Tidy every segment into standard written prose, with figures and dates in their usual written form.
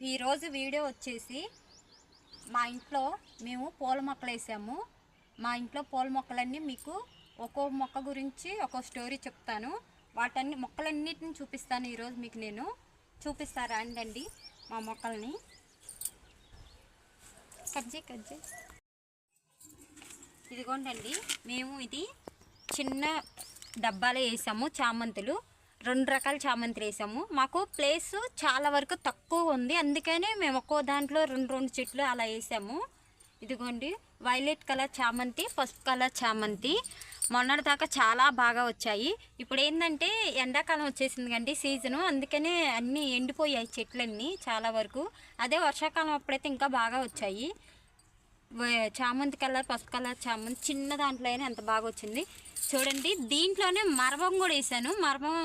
ఈరోజు వీడియో వచ్చేసి మా ఇంట్లో మేము పూల మొక్కలు వేసాము. మా ఇంట్లో పూల మొక్కలన్నీ మీకు ఒక్కో మొక్క గురించి ఒక్కో స్టోరీ చెప్తాను. వాటన్ని మొక్కలన్నిటిని చూపిస్తాను. ఈరోజు మీకు నేను చూపిస్తారా అండి మా మొక్కల్ని. కజ్జి ఇదిగోండి, మేము ఇది చిన్న డబ్బాలో వేసాము. చామంతులు 2 రకాల చామంతులు వేసాము. మాకు ప్లేస్ చాలా వరకు తక్కువ ఉంది, అందుకనే మేము ఒక్కో దాంట్లో 2 చెట్లు అలా వేసాము. ఇదిగోండి, వైలెట్ కలర్ చామంతి, పసుపు కలర్ చామంతి మొన్నటి దాకా చాలా బాగా వచ్చాయి. ఇప్పుడు ఏంటంటే ఎండాకాలం వచ్చేసింది కండి సీజను, అందుకనే అన్నీ ఎండిపోయాయి చెట్లన్నీ చాలా వరకు. అదే వర్షాకాలం అప్పుడైతే ఇంకా బాగా వచ్చాయి. చామంతి కలర్, పసుపు కలర్ చామంతి చిన్న దాంట్లో అయినా ఎంత బాగా వచ్చింది చూడండి. దీంట్లోనే మరవం కూడా వేసాను. మరవం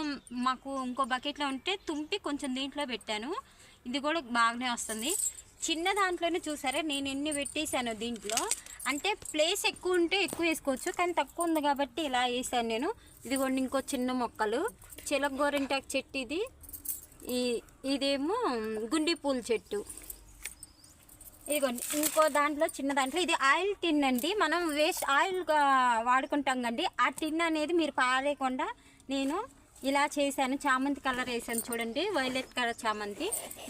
మాకు ఇంకో బకెట్లో ఉంటే తుంపి కొంచెం దీంట్లో పెట్టాను. ఇది కూడా బాగానే వస్తుంది. చిన్న దాంట్లోనే చూసారా నేను ఎన్ని పెట్టేశాను దీంట్లో. అంటే ప్లేస్ ఎక్కువ ఉంటే ఎక్కువ వేసుకోవచ్చు, కానీ తక్కువ ఉంది కాబట్టి ఇలా వేసాను నేను. ఇదిగోండి ఇంకో చిన్న మొక్కలు, చిలక గోరింటాకు చెట్టు ఇది, ఇదేమో గుండి పూల చెట్టు. ఇదిగోండి ఇంకో దాంట్లో చిన్న దాంట్లో ఇది ఆయిల్ టిన్ అండి. మనం వేస్ట్ ఆయిల్ వాడుకుంటాం కండి, ఆ టిన్ అనేది మీరు పారేయకుండా నేను ఇలా చేశాను. చామంతి కలర్ వేసాను చూడండి, వైలెట్ కలర్ చామంతి.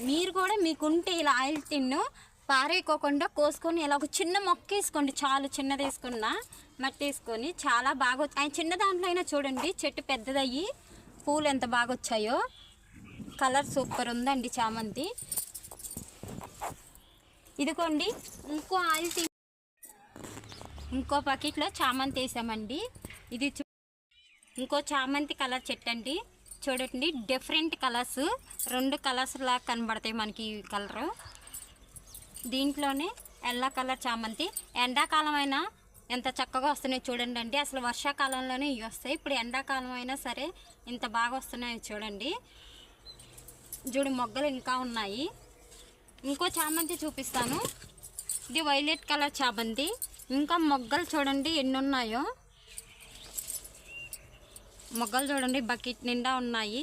మీరు కూడా మీకుంటే ఇలా ఆయిల్ టిన్ను పారేయకోకుండా కోసుకొని ఇలా ఒక చిన్న మొక్క వేసుకోండి చాలు. చిన్నది వేసుకున్న మట్టి వేసుకొని చాలా బాగా వచ్చాయి. చిన్న దాంట్లో అయినా చూడండి చెట్టు పెద్దదయ్యి పూలు ఎంత బాగా వచ్చాయో. కలర్ సూపర్ ఉందండి చామంతి. ఇదిగోండి ఇంకో ఆయిల్ ఇంకో బకెట్లో చామంతి వేసామండి. ఇది ఇంకో చామంతి కలర్ చెట్టు అండి. చూడండి డిఫరెంట్ కలర్స్, 2 కలర్స్ లాగా కనబడతాయి మనకి ఈ కలరు. దీంట్లోనే ఎల్లో కలర్ చామంతి. ఎండాకాలం అయినా ఎంత చక్కగా వస్తున్నాయి చూడండి అండి. అసలు వర్షాకాలంలోనే ఇవి వస్తాయి, ఇప్పుడు ఎండాకాలం అయినా సరే ఇంత బాగా వస్తున్నాయి చూడండి. చూడు మొగ్గలు ఇంకా ఉన్నాయి. ఇంకో చామంతి చూపిస్తాను. ఇది వైలెట్ కలర్ చామంతి. ఇంకా మొగ్గలు చూడండి ఎన్ని ఉన్నాయో. మొగ్గలు చూడండి బకెట్ నిండా ఉన్నాయి,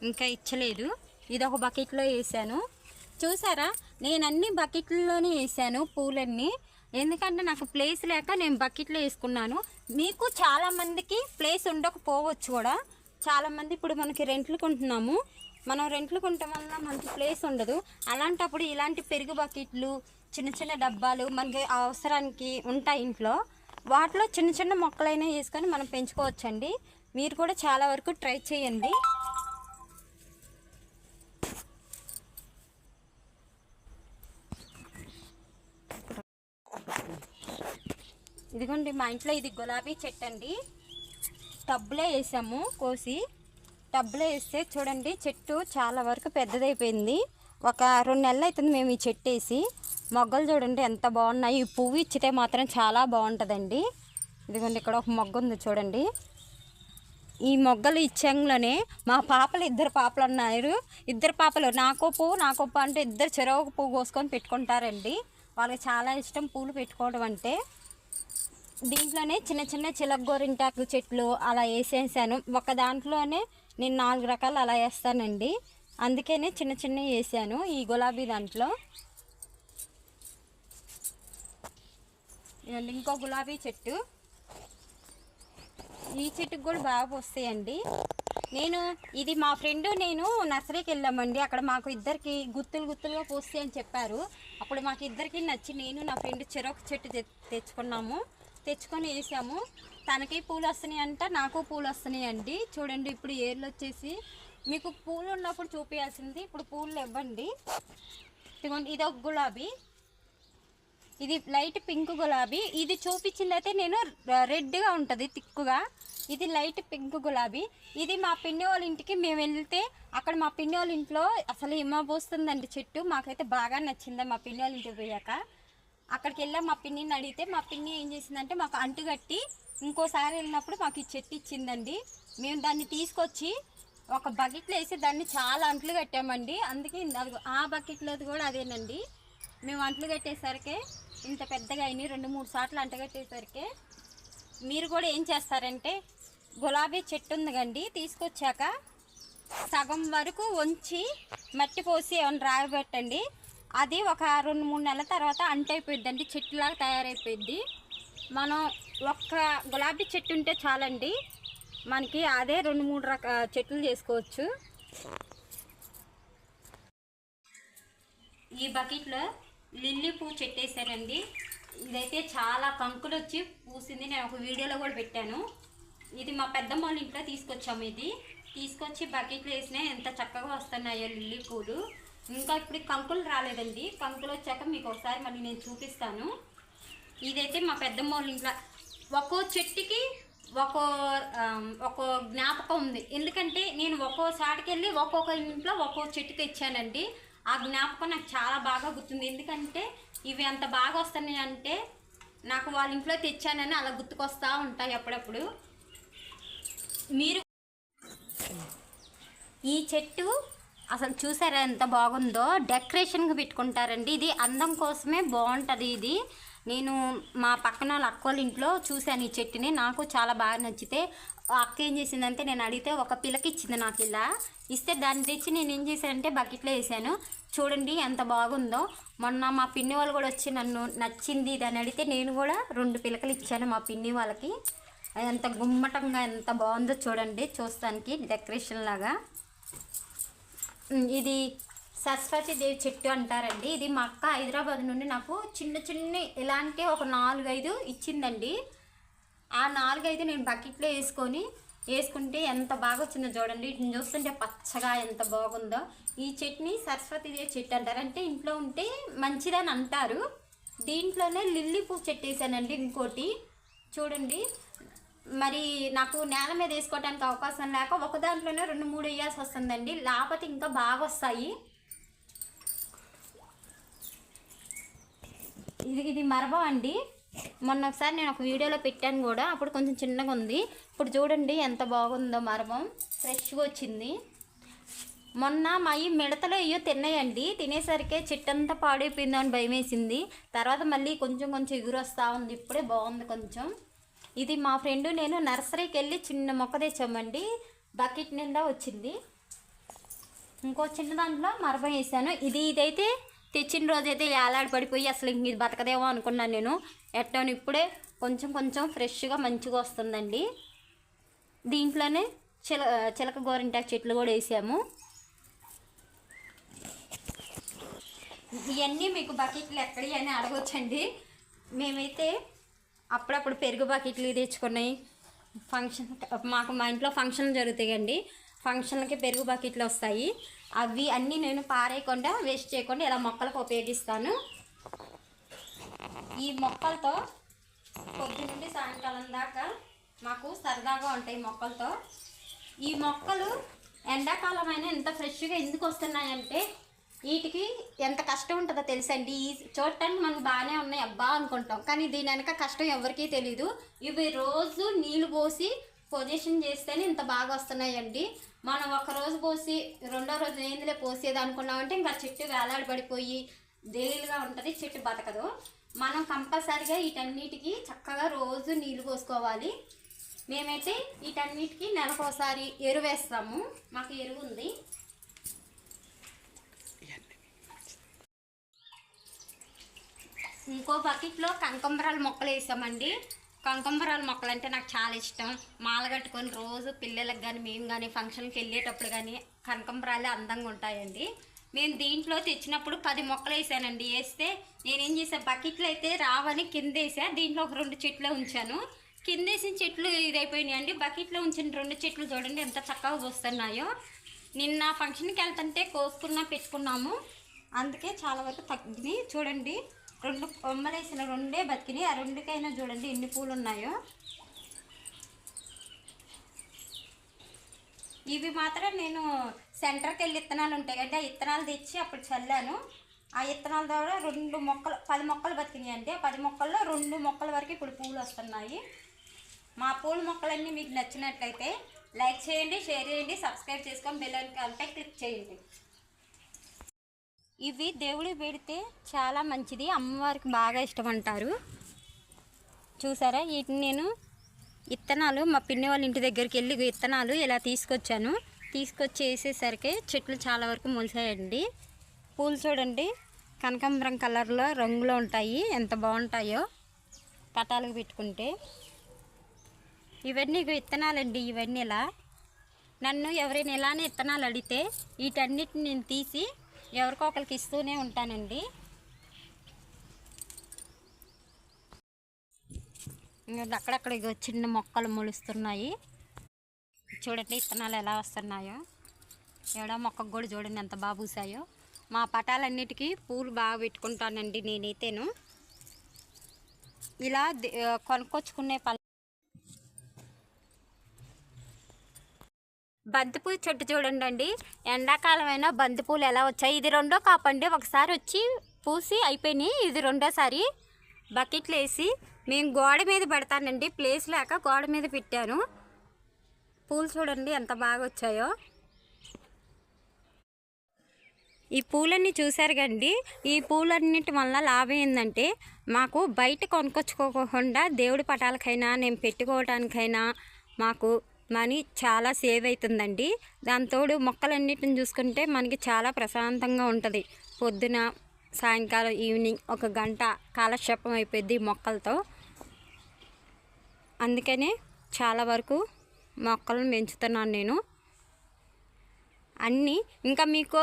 ఇంకా ఇచ్చలేదు. ఇది ఒక బకెట్లో వేసాను. చూసారా నేను అన్ని బకెట్లలోనే వేసాను పూలన్నీ, ఎందుకంటే నాకు ప్లేస్ లేక నేను బకెట్లో వేసుకున్నాను. మీకు చాలామందికి ప్లేస్ ఉండకపోవచ్చు కూడా. చాలామంది ఇప్పుడు మనకి రెంట్లు కొంటున్నాము, మనం రెంట్లు కొనటం వల్ల మనకి ప్లేస్ ఉండదు. అలాంటప్పుడు ఇలాంటి పెరుగు బకెట్లు, చిన్న చిన్న డబ్బాలు మనకి అవసరానికి ఉంటాయి ఇంట్లో. వాటిలో చిన్న చిన్న మొక్కలైనా వేసుకొని మనం పెంచుకోవచ్చండి. మీరు కూడా చాలా వరకు ట్రై చేయండి. ఇదిగోండి మా ఇంట్లో ఇది గులాబీ చెట్టు అండి. టబ్లో వేసాము కోసి. టబ్లో వేస్తే చూడండి చెట్టు చాలా వరకు పెద్దదైపోయింది. ఒక 2 నెలలు అవుతుంది మేము ఈ చెట్టు వేసి. మొగ్గలు చూడండి ఎంత బాగున్నాయి. ఈ పువ్వు ఇచ్చితే మాత్రం చాలా బాగుంటుందండి. ఇదిగోండి ఇక్కడ ఒక మొగ్గ ఉంది చూడండి. ఈ మొగ్గలు ఇచ్చంలోనే మా పాపలు 2 పాపలు ఉన్నారు. 2 పాపలు నాకో పువ్వు అంటే ఇద్దరు చెరొక పువ్వు కోసుకొని పెట్టుకుంటారండి. వాళ్ళకి చాలా ఇష్టం పూలు పెట్టుకోవడం అంటే. దీంట్లోనే చిన్న చిన్న చిలక గోరింటాకు చెట్లు అలా వేసేసాను. ఒక దాంట్లోనే నేను 4 రకాలు అలా వేస్తానండి, అందుకనే చిన్న చిన్నవి వేసాను ఈ గులాబీ దాంట్లో. ఇంకో గులాబీ చెట్టు, ఈ చెట్టుకు కూడా బాగా వస్తాయండి. ఇది మా ఫ్రెండ్ నేను నర్సరీకి వెళ్ళామండి. అక్కడ మాకు ఇద్దరికి గుత్తులుగా పోస్తాయి అని చెప్పారు. అప్పుడు మాకు ఇద్దరికి నచ్చి నేను నా ఫ్రెండ్ చెరొక చెట్టు తెచ్చుకొని వేసాము. తనకి పూలు వస్తున్నాయి అంట, నాకు పూలు వస్తున్నాయి అండి. చూడండి ఇప్పుడు ఏర్లు వచ్చేసి మీకు పూలు ఉన్నప్పుడు చూపించాల్సింది, ఇప్పుడు పూలు ఇవ్వండి. ఇదిగోండి ఇది ఒక గులాబీ, ఇది లైట్ పింక్ గులాబీ. ఇది చూపించింది అయితే నేను రెడ్గా ఉంటుంది తిక్కుగా. ఇది లైట్ పింక్ గులాబీ. ఇది మా పిన్ని వాళ్ళ ఇంటికి మేము వెళ్తే అక్కడ మా పిన్ని వాళ్ళ ఇంట్లో అసలు ఏమో పోస్తుందండి చెట్టు. మాకైతే బాగా నచ్చింది. మా పిన్ని వాళ్ళ ఇంటికి పోయాక అక్కడికి వెళ్ళా మా పిన్నిని అడిగితే మా పిన్ని ఏం చేసిందంటే మాకు అంటుగట్టి ఇంకోసారి వెళ్ళినప్పుడు మాకు ఈ చెట్టు ఇచ్చిందండి. మేము దాన్ని తీసుకొచ్చి ఒక బకెట్లో వేసి దాన్ని చాలా అంట్లు కట్టామండి. అందుకే ఆ బకెట్లోది కూడా అదేనండి. మేము అంట్లు కట్టేసరికి ఇంత పెద్దగా అయినాయి. 2-3 సార్లు అంటగట్టేసరికి మీరు కూడా ఏం చేస్తారంటే గులాబీ చెట్టు ఉంది కండి, తీసుకొచ్చాక సగం వరకు వంచి మట్టి పోసి ఏమైనా రాగబెట్టండి. అది ఒక 2-3 నెలల తర్వాత అంటైపోయిద్దండి, చెట్టులాగా తయారైపోయిద్ది. మనం ఒక్క గులాబీ చెట్టు ఉంటే చాలండి, మనకి అదే 2-3 చెట్లు చేసుకోవచ్చు. ఈ బకెట్లో లిల్లీ పువ్వు చెట్టు వేసానండి. ఇదైతే చాలా కంకులు వచ్చి పూసింది, నేను ఒక వీడియోలో కూడా పెట్టాను. ఇది మా పెద్దమ్మ వాళ్ళ ఇంట్లో తీసుకొచ్చాము. ఇది తీసుకొచ్చి బకెట్లో వేసినా ఎంత చక్కగా వస్తున్నాయో లిల్లీ పూలు. ఇంకా ఇప్పుడు కంకులు రాలేదండి, కంకులు వచ్చాక మీకు ఒకసారి మళ్ళీ నేను చూపిస్తాను. ఇదైతే మా పెద్దమ్మ వాళ్ళ ఇంట్లో ఒక్కో చెట్టుకి ఒక్కో జ్ఞాపకం ఉంది. ఎందుకంటే నేను ఒక్కోసారికి వెళ్ళి ఒక్కొక్క ఇంట్లో ఒక్కో చెట్టుకి ఇచ్చానండి. ఆ జ్ఞాపకం నాకు చాలా బాగా గుర్తుంది. ఎందుకంటే ఇవి అంత బాగా వస్తున్నాయి అంటే నాకు వాళ్ళ ఇంట్లో తెచ్చానని అలా గుర్తుకొస్తూ ఉంటాయి అప్పుడప్పుడు. మీరు ఈ చెట్టు అసలు చూసారా ఎంత బాగుందో, డెకరేషన్కి పెట్టుకుంటారండి. ఇది అందం కోసమే బాగుంటుంది. ఇది నేను మా పక్కన వాళ్ళ అక్క వాళ్ళ ఇంట్లో చూశాను ఈ చెట్టుని, నాకు చాలా బాగా నచ్చితే అక్క ఏం చేసిందంటే, నేను అడిగితే ఒక పిల్లకి ఇచ్చింది నాకు. ఇలా ఇస్తే దాన్ని తెచ్చి నేను ఏం చేశానంటే బకెట్లో వేసాను. చూడండి ఎంత బాగుందో. మొన్న మా పిన్ని వాళ్ళు కూడా వచ్చి నన్ను నచ్చింది ఇది అని అడిగితే నేను కూడా 2 పిలకలు ఇచ్చాను మా పిన్ని వాళ్ళకి. ఎంత గుమ్మటంగా ఎంత బాగుందో చూడండి, చూస్తానికి డెకరేషన్ లాగా. ఇది సరస్వతి దేవి చెట్టు అంటారండి. ఇది మా అక్క హైదరాబాద్ నుండి నాకు చిన్న ఇలాంటి ఒక 4-5 ఇచ్చిందండి. ఆ 4-5 నేను బకెట్లో వేసుకుంటే ఎంత బాగా వచ్చిందో చూడండి. వీటిని చూస్తుంటే పచ్చగా ఎంత బాగుందో. ఈ చెట్టుని సరస్వతి దేవి చెట్టు అంటారు, అంటే ఇంట్లో ఉంటే మంచిదని అంటారు. దీంట్లోనే లిల్లీ పువ్వు చెట్టు వేసానండి ఇంకోటి. చూడండి, మరి నాకు నేల మీద వేసుకోవడానికి అవకాశం లేక ఒక దాంట్లోనే 2-3 వేయాల్సి వస్తుందండి, లేకపోతే ఇంకా బాగా వస్తాయి. ఇది మరబం అండి. మొన్న ఒకసారి నేను ఒక వీడియోలో పెట్టాను కూడా, అప్పుడు కొంచెం చిన్నగా ఉంది. ఇప్పుడు చూడండి ఎంత బాగుందో, మరబం ఫ్రెష్గా వచ్చింది. మొన్న మా ఈ మిడతలో అయ్యో తిన్నాయండి, తినేసరికి చెట్టంతా పాడైపోయిందో అని భయం వేసింది. తర్వాత మళ్ళీ కొంచెం ఎగురు వస్తూ ఉంది, ఇప్పుడే బాగుంది కొంచెం. ఇది మా ఫ్రెండ్ నేను నర్సరీకి వెళ్ళి చిన్న మొక్క తెచ్చామండి, బకెట్ నిండా వచ్చింది. ఇంకో చిన్న దాంట్లో మరబం వేసాను. ఇదైతే తెచ్చిన రోజైతే ఏలాడి పడిపోయి అసలు ఇది బతకదేమో అనుకున్నాను నేను. ఎట్టాను ఇప్పుడే కొంచెం ఫ్రెష్గా మంచిగా వస్తుందండి. దీంట్లోనే చిలక గోరింటాకు చెట్లు కూడా వేసాము. ఇవన్నీ మీకు బకెట్లు ఎక్కడి అని అడగొచ్చండి. మేమైతే అప్పుడప్పుడు పెరుగు బకెట్లు తెచ్చుకున్నాయి. మా ఇంట్లో ఫంక్షన్లు జరుగుతాయండి, ఫంక్షన్లకి పెరుగు బకెట్లు వస్తాయి. అవి అన్నీ నేను పారేయకుండా వేస్ట్ చేయకుండా ఇలా మొక్కలకు ఉపయోగిస్తాను. ఈ మొక్కలతో పొద్దున్నుండి సాయంకాలం దాకా మాకు సరదాగా ఉంటాయి మొక్కలతో. ఈ మొక్కలు ఎండాకాలం అయినా ఎంత ఫ్రెష్గా ఎందుకు వస్తున్నాయంటే వీటికి ఎంత కష్టం ఉంటుందో తెలుసండి. ఈ చూడటానికి మనకు బాగానే ఉన్నాయి అబ్బా అనుకుంటాం, కానీ దీని వెనక కష్టం ఎవరికీ తెలీదు. ఇవి రోజు నీళ్ళు పోసి పొజిషన్ చేస్తేనే ఇంత బాగా వస్తున్నాయండి. మనం ఒక రోజు పోసి రెండో రోజు ఏందిలే పోసేది అనుకున్నామంటే ఇంకా చెట్టు వేలాడి పడిపోయి దేలుగా ఉంటుంది, చెట్టు బతకదు. మనం కంపల్సరిగా వీటన్నిటికీ చక్కగా రోజు నీళ్ళు పోసుకోవాలి. మేమైతే వీటన్నిటికీ నెలకోసారి ఎరువు వేస్తాము, మాకు ఎరువు ఉంది. ఇంకో బకెట్లో కనకాంబరాల మొక్కలు వేసామండి. కనకాంబరాల మొక్కలు అంటే నాకు చాలా ఇష్టం. మాల కట్టుకొని రోజు పిల్లలకు కానీ మేము కానీ ఫంక్షన్కి వెళ్ళేటప్పుడు కానీ కనకాంబరాలే అందంగా ఉంటాయండి. నేను దీంట్లో తెచ్చినప్పుడు 10 మొక్కలు వేసానండి. వేస్తే నేనేం చేసాను, బకెట్లు అయితే రావని కింద వేసా, దీంట్లో ఒక 2 చెట్లు ఉంచాను. కింద వేసిన చెట్లు ఇదైపోయినాయండి. బకెట్లో ఉంచిన 2 చెట్లు చూడండి ఎంత చక్కగా వస్తున్నాయో. నిన్న ఫంక్షన్కి వెళ్తుంటే కోసుకున్నా పెట్టుకున్నాము, అందుకే చాలా వరకు తగ్గినాయి. చూడండి 2 కొమ్మలు వేసిన 2 బతికినాయి. ఆ 2కైనా చూడండి ఎన్ని పూలు ఉన్నాయో. ఇవి మాత్రం నేను సెంటర్కి వెళ్ళి విత్తనాలు ఉంటాయి కంటే ఆ విత్తనాలు తెచ్చి అప్పుడు చల్లాను. ఆ విత్తనాల ద్వారా 2 మొక్కలు 10 మొక్కలు బతికినాయి అంటే ఆ 10 మొక్కల్లో 2 మొక్కల వరకు ఇప్పుడు పూలు వస్తున్నాయి. మా పూల మొక్కలన్నీ మీకు నచ్చినట్లయితే లైక్ చేయండి, షేర్ చేయండి, సబ్స్క్రైబ్ చేసుకొని బెల్ ఐకాన్పై క్లిక్ చేయండి. ఇవి దేవుడికి పెడితే చాలా మంచిది, అమ్మవారికి బాగా ఇష్టం అంటారు. చూసారా, వీటిని నేను విత్తనాలు మా పిన్ని వాళ్ళ ఇంటి దగ్గరికి వెళ్ళి విత్తనాలు ఇలా తీసుకొచ్చాను. తీసుకొచ్చి వేసేసరికి చెట్లు చాలా వరకు మొలిసాయండి. పూలు చూడండి కనకాంబరం కలర్లో రంగులో ఉంటాయి, ఎంత బాగుంటాయో పటాలకు పెట్టుకుంటే. ఇవన్నీ విత్తనాలండి. ఇవన్నీ ఇలా నన్ను ఎవరైనా ఇలానే విత్తనాలు అడిగితే వీటన్నిటిని నేను తీసి ఎవరికో ఒకరికి ఇస్తూనే ఉంటానండి. అక్కడక్కడ ఇగో చిన్న మొక్కలు మొలుస్తున్నాయి చూడండి, విత్తనాలు ఎలా వస్తున్నాయో. ఎవడో మొక్కకు కూడా చూడండి ఎంత బాగా పూసాయో. మా పటాలన్నిటికీ పూలు బాగా పెట్టుకుంటానండి నేనైతేను. ఇలా కొనుక్కొచ్చుకునే బంతిపూ చెట్టు చూడండి అండి. ఎండాకాలమైనా బంతిపూలు ఎలా వచ్చాయి. ఇది రెండో కాపండి. ఒకసారి వచ్చి పూసి అయిపోయినాయి. ఇది రెండోసారి బకెట్లు వేసి మేము గోడ మీద పెడతానండి. ప్లేస్ లేక గోడ మీద పెట్టాను. పూలు చూడండి ఎంత బాగా వచ్చాయో. ఈ పూలన్నీ చూసారు కండి. ఈ పూలన్నిటి వల్ల లాభం ఏంటంటే మాకు బయట కొనుక్కొచ్చుకోకుండా దేవుడి పటాలకైనా నేను పెట్టుకోవడానికైనా మాకు మనీ చాలా సేవ్ అవుతుందండి. దాంతోడు మొక్కలన్నిటిని చూసుకుంటే మనకి చాలా ప్రశాంతంగా ఉంటుంది. పొద్దున సాయంకాలం ఈవినింగ్ 1 గంట కాలక్షేపం అయిపోద్ది మొక్కలతో. అందుకనే చాలా వరకు మొక్కలను పెంచుతున్నాను నేను అన్నీ. ఇంకా మీకు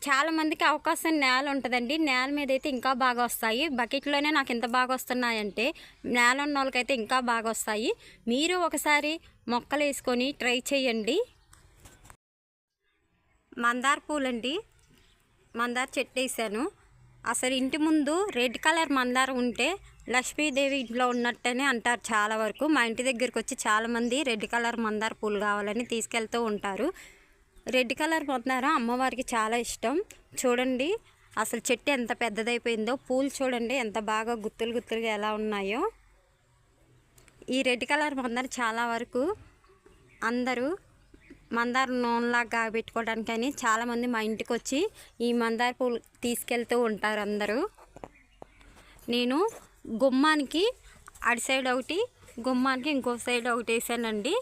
చాలామందికి అవకాశం నేల ఉంటుందండి. నేల మీద అయితే ఇంకా బాగా వస్తాయి. బకెట్లోనే నాకు ఎంత బాగా వస్తున్నాయంటే నేల ఉన్న వాళ్ళకైతే ఇంకా బాగా వస్తాయి. మీరు ఒకసారి మొక్కలు వేసుకొని ట్రై చేయండి. మందార పూలండి, మందార చెట్టు వేసాను. అసలు ఇంటి ముందు రెడ్ కలర్ మందారం ఉంటే లక్ష్మీదేవి ఇంట్లో ఉన్నట్టనే అంటారు చాలా వరకు. మా ఇంటి దగ్గరికి వచ్చి చాలామంది రెడ్ కలర్ మందార పూలు కావాలని తీసుకెళ్తూ ఉంటారు. రెడ్ కలర్ మందారం అమ్మవారికి చాలా ఇష్టం. చూడండి అసలు చెట్టు ఎంత పెద్దదైపోయిందో. పూలు చూడండి ఎంత బాగా గుత్తులు గుత్తులుగా ఎలా ఉన్నాయో. ఈ రెడ్ కలర్ మందారం చాలా వరకు అందరూ మందార నూనెలాగా పెట్టుకోవడానికని చాలామంది మా ఇంటికి వచ్చి ఈ మందార పూలు తీసుకెళ్తూ ఉంటారు అందరూ. నేను గుమ్మానికి అడి సైడ్ ఒకటి, గుమ్మానికి ఇంకో సైడ్ ఒకటి వేసానండి.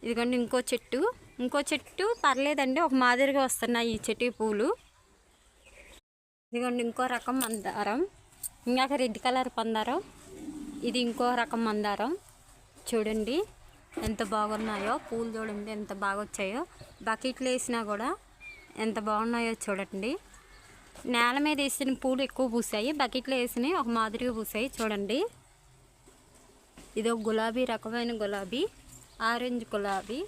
ఇదిగోండి ఇంకో చెట్టు పర్లేదండి, ఒక మాదిరిగా వస్తున్నాయి ఈ చెట్టు పూలు. ఇదిగోండి ఇంకో రకం మందారం. ఇందాక రెడ్ కలర్ మందారం, ఇది ఇంకో రకం మందారం. చూడండి ఎంత బాగున్నాయో పూలు. చూడండి ఎంత బాగా వచ్చాయో. బకెట్లు వేసినా కూడా ఎంత బాగున్నాయో చూడండి. నేల మీద వేసిన పూలు ఎక్కువ పూసాయి, బకెట్లో వేసినవి ఒక మాదిరిగా పూసాయి చూడండి. ఇది ఒక గులాబీ రకమైన గులాబీ, ఆరెంజ్ గులాబీ.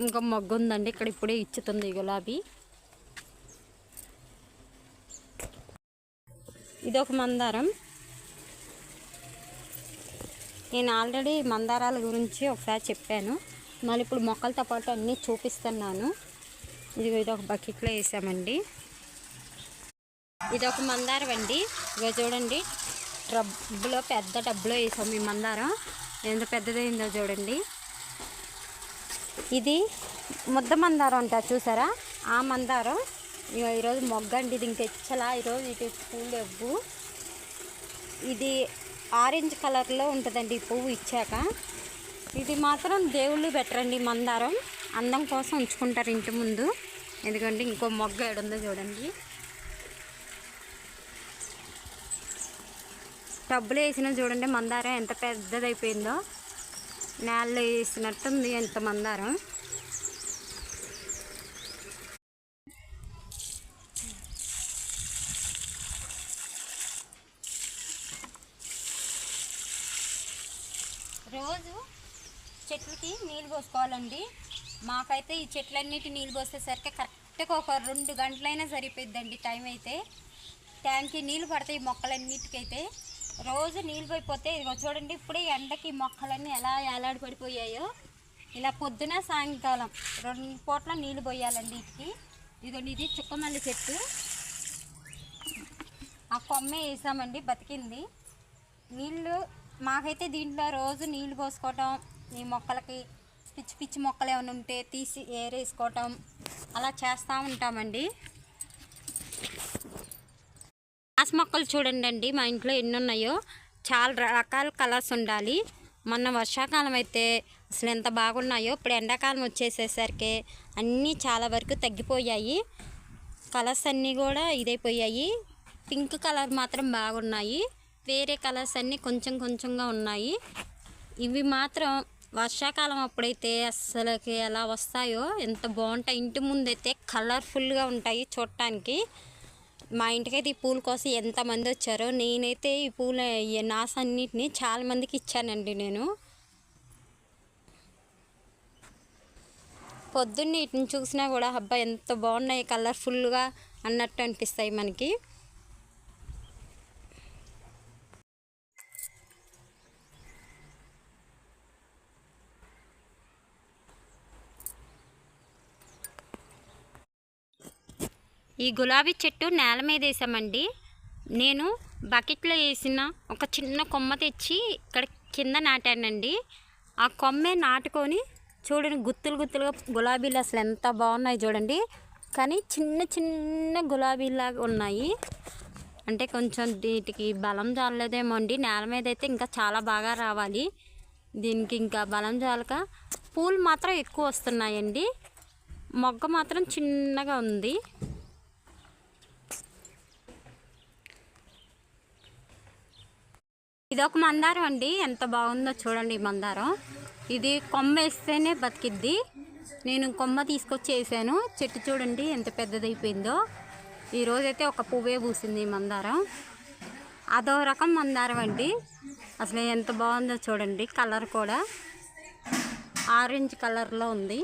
ఇంకా మొగ్గు ఉందండి ఇక్కడ, ఇప్పుడే ఇచ్చుతుంది గులాబీ. ఇది ఒక మందారం. నేను ఆల్రెడీ మందారాల గురించి ఒకసారి చెప్పాను, మళ్ళీ ఇప్పుడు మొక్కలతో పాటు అన్నీ చూపిస్తున్నాను. ఇది ఒక బకెట్లో వేసామండి. ఇది ఒక మందారం అండి. ఇగో చూడండి టబ్లో, పెద్ద టబ్లో వేసాము ఈ మందారం. ఎంత పెద్దదైందో చూడండి. ఇది ముద్ద మందారం అంటారు చూసారా, ఆ మందారం. ఈరోజు మొగ్గండి, ఇది ఇంకెచ్చలా ఈరోజు ఇటు పూలు ఎవ్వు. ఇది ఆరెంజ్ కలర్లో ఉంటుందండి ఈ పువ్వు ఇచ్చాక. ఇది మాత్రం దేవుళ్ళు పెట్టరండి మందారం, అందం కోసం ఉంచుకుంటారు ఇంటి ముందు. ఎందుకంటే ఇంకో మొగ్గ ఏడుందో చూడండి. టబ్బులో వేసిన చూడండి మందారం ఎంత పెద్దదైపోయిందో. నేలలో వేసినట్టుంది ఎంత మందారం. రోజు చెట్లకి నీళ్ళు పోసుకోవాలండి. మాకైతే ఈ చెట్లన్నిటి నీళ్ళు పోసేసరికి కరెక్ట్గా ఒక 2 గంటలైనా సరిపోద్దండి టైం అయితే. ట్యాంక్కి నీళ్ళు పడతాయి మొక్కలన్నిటికైతే. రోజు నీళ్ళు పోయిపోతే ఇదిగో చూడండి ఇప్పుడే ఎండకి మొక్కలన్నీ ఎలా ఏలాడి పడిపోయాయో. ఇలా పొద్దున సాయంకాలం 2 పూట్ల నీళ్ళు పోయాలండి వీటికి. ఇదిగోండి ఇది చుక్కమల్లి చెట్టు, ఆ కొమ్మే వేసామండి బతికింది. నీళ్ళు మాకైతే దీంట్లో రోజు నీళ్ళు పోసుకోవటం, ఈ మొక్కలకి పిచ్చి పిచ్చి మొక్కలు ఏమైనా ఉంటే తీసి ఏరేసుకోవటం అలా చేస్తూ ఉంటామండి. గ్లాస్ మొక్కలు చూడండి అండి మా ఇంట్లో ఎన్ని ఉన్నాయో. చాలా రకాల కలర్స్ ఉండాలి. మొన్న వర్షాకాలం అయితే అసలు ఎంత బాగున్నాయో. ఇప్పుడు ఎండాకాలం వచ్చేసేసరికి అన్నీ చాలా వరకు తగ్గిపోయాయి. కలర్స్ అన్నీ కూడా ఇదైపోయాయి. పింక్ కలర్ మాత్రం బాగున్నాయి, వేరే కలర్స్ అన్నీ కొంచెం కొంచెంగా ఉన్నాయి. ఇవి మాత్రం వర్షాకాలం అప్పుడైతే అస్సలకి ఎలా వస్తాయో ఎంత బాగుంటాయి. ఇంటి ముందైతే కలర్ఫుల్గా ఉంటాయి చూడటానికి. మా ఇంటికైతే ఈ పూల కోసం ఎంతమంది వచ్చారో. నేనైతే ఈ పూల నాస్ అన్నిటిని చాలామందికి ఇచ్చానండి. నేను పొద్దున్నే వీటిని చూసినా కూడా అబ్బా ఎంత బాగున్నాయి కలర్ఫుల్గా అన్నట్టు అనిపిస్తాయి మనకి. ఈ గులాబీ చెట్టు నేల మీద వేసామండి. నేను బకెట్లో వేసిన ఒక చిన్న కొమ్మ తెచ్చి ఇక్కడ కింద నాటానండి. ఆ కొమ్మే నాటుకొని చూడండి, గుత్తులు గుత్తులుగా గులాబీలు అసలు ఎంత బాగున్నాయి చూడండి. కానీ చిన్న చిన్న గులాబీలాగా ఉన్నాయి. అంటే కొంచెం వీటికి బలం చాలలేదేమో అండి. నేల మీద అయితే ఇంకా చాలా బాగా రావాలి. దీనికి ఇంకా బలం చాలక పూలు మాత్రం ఎక్కువ వస్తున్నాయండి. మొగ్గ మాత్రం చిన్నగా ఉంది. ఇదొక మందారం అండి, ఎంత బాగుందో చూడండి. ఈ మందారం ఇది కొమ్మ వేస్తేనే బతికిద్ది. నేను కొమ్మ తీసుకొచ్చి వేసాను. చెట్టు చూడండి ఎంత పెద్దదైపోయిందో. ఈరోజైతే ఒక పువ్వే పూసింది ఈ మందారం. అదో రకం మందారం అండి, అసలు ఎంత బాగుందో చూడండి. కలర్ కూడా ఆరెంజ్ కలర్లో ఉంది.